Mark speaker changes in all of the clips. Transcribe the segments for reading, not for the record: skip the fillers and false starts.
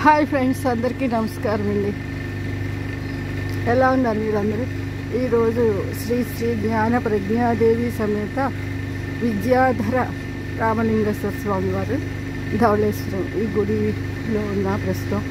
Speaker 1: Hi friends, అందరికీ నమస్కారం అండి. ఎలా ఉన్నారు మీరందరూ? ఈరోజు శ్రీ శ్రీ జ్ఞాన ప్రజ్ఞాదేవి సమేత విద్యాధర రామలింగేశ్వర స్వామి వారు ధవళేశ్వరం ఈ గుడిలో ఉన్న ప్రస్తుతం.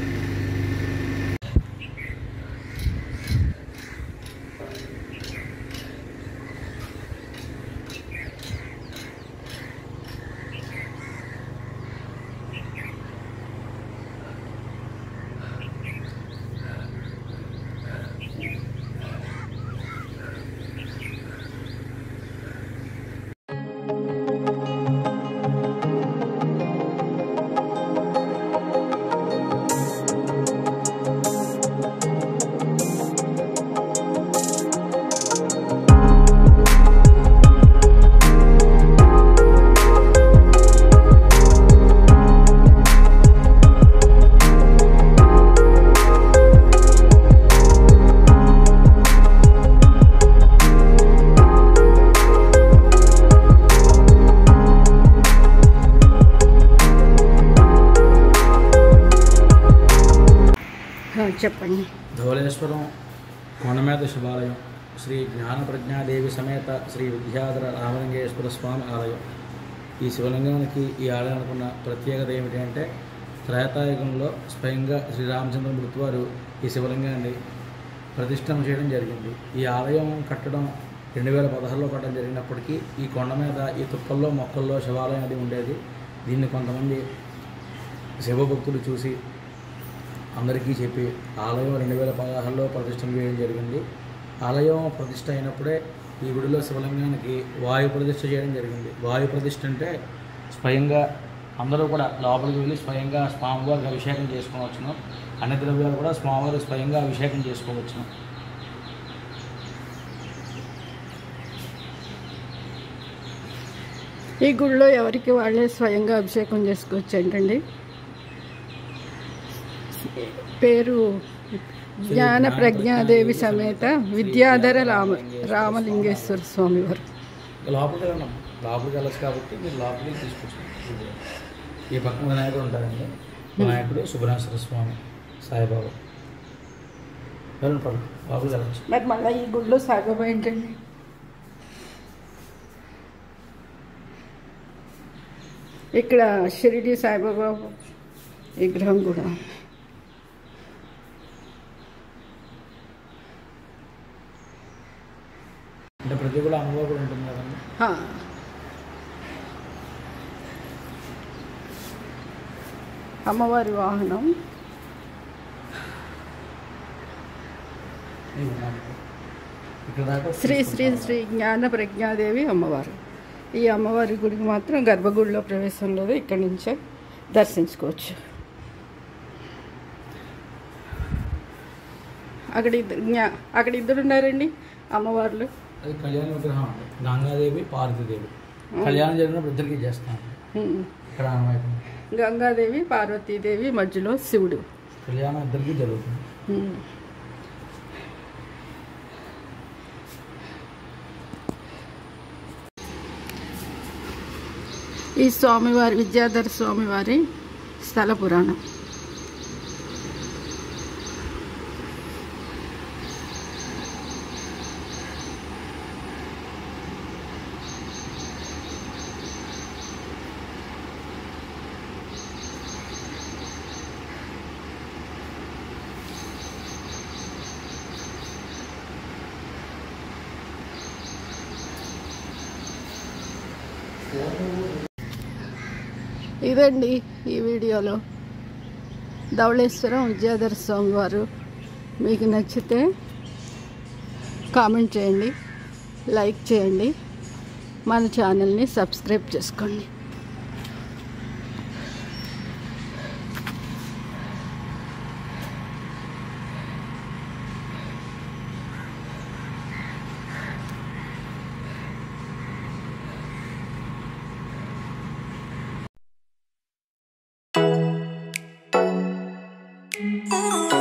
Speaker 1: చెప్పండి.
Speaker 2: ధవళేశ్వరం కొండమేద శివాలయం శ్రీ జ్ఞాన ప్రజ్ఞాదేవి సమేత శ్రీ విద్యాధర రామలింగేశ్వర స్వామి ఆలయం. ఈ శివలింగానికి ఈ ఆలయానికి ఉన్న ప్రత్యేకత ఏమిటంటే, త్రేతాయుగంలో స్వయంగా శ్రీరామచంద్రమూర్తి వారు ఈ శివలింగాన్ని ప్రతిష్టం చేయడం జరిగింది. ఈ ఆలయం కట్టడం 2016లో కట్టడం జరిగినప్పటికీ ఈ కొండ మీద ఈ తుప్పల్లో మొక్కల్లో శివాలయం అది ఉండేది. దీన్ని కొంతమంది శివభక్తులు చూసి అందరికీ చెప్పి ఆలయం 2016లో ప్రతిష్టం చేయడం జరిగింది. ఆలయం ప్రతిష్ట అయినప్పుడే ఈ గుడిలో శివలింగానికి వాయు ప్రతిష్ఠ చేయడం జరిగింది. వాయు ప్రతిష్ఠ అంటే స్వయంగా అందరూ కూడా లోపలికి వెళ్ళి స్వయంగా స్వామివారికి అభిషేకం చేసుకోవచ్చును. అన్ని ద్రవ్యాలు కూడా స్వామివారికి స్వయంగా అభిషేకం చేసుకోవచ్చును.
Speaker 1: ఈ గుడిలో ఎవరికి వాళ్ళే స్వయంగా అభిషేకం చేసుకోవచ్చు ఏంటండి. పేరు జ్ఞాన ప్రజ్ఞాదేవి సమేత విద్యాధర రామలింగేశ్వర స్వామి వారు.
Speaker 2: లోపలికి వెళ్ళచ్చు కాబట్టి మీరు లోపలికి తీసుకొచ్చారు. ఈ పక్కన వినాయకుడు ఉంటారండి. వినాయకుడు, సుబ్రహ్మణ్యేశ్వర స్వామి, సాయిబాబా. లోపలికి వెళ్ళచ్చు.
Speaker 1: మరి మళ్ళీ ఈ గుడిలో సాయిబాబా ఏంటండి? ఇక్కడ షిరిడి సాయిబాబా విగ్రహం కూడా.
Speaker 2: అంటే ప్రతి కూడా అమ్మవారు కూడా ఉంటుంది కదండి.
Speaker 1: అమ్మవారి వాహనం శ్రీ శ్రీ శ్రీ జ్ఞాన ప్రజ్ఞాదేవి అమ్మవారు. ఈ అమ్మవారి గుడికి మాత్రం గర్భగుడిలో ప్రవేశం లేదు, ఇక్కడి నుంచే దర్శించుకోవచ్చు. అక్కడ ఇద్దరు ఉన్నారండి అమ్మవార్లు.
Speaker 2: అది కళ్యాణ విగ్రహం అండి. గంగాదేవి పార్వతీదేవి కళ్యాణం జరిగినప్పుడు ఇద్దరికి చేస్తాను. ఇక్కడ వైపు
Speaker 1: గంగాదేవి పార్వతీదేవి మధ్యలో శివుడు
Speaker 2: కళ్యాణం ఇద్దరికి జరుగుతుంది.
Speaker 1: ఈ స్వామివారి విద్యాధర స్వామివారి స్థల పురాణం. ఇదండి ఈ వీడియోలో ధవళేశ్వరం విద్యాధర స్వామి వారు. మీకు నచ్చితే కామెంట్ చేయండి, లైక్ చేయండి, మన ఛానల్ని సబ్స్క్రైబ్ చేసుకోండి.
Speaker 3: Oh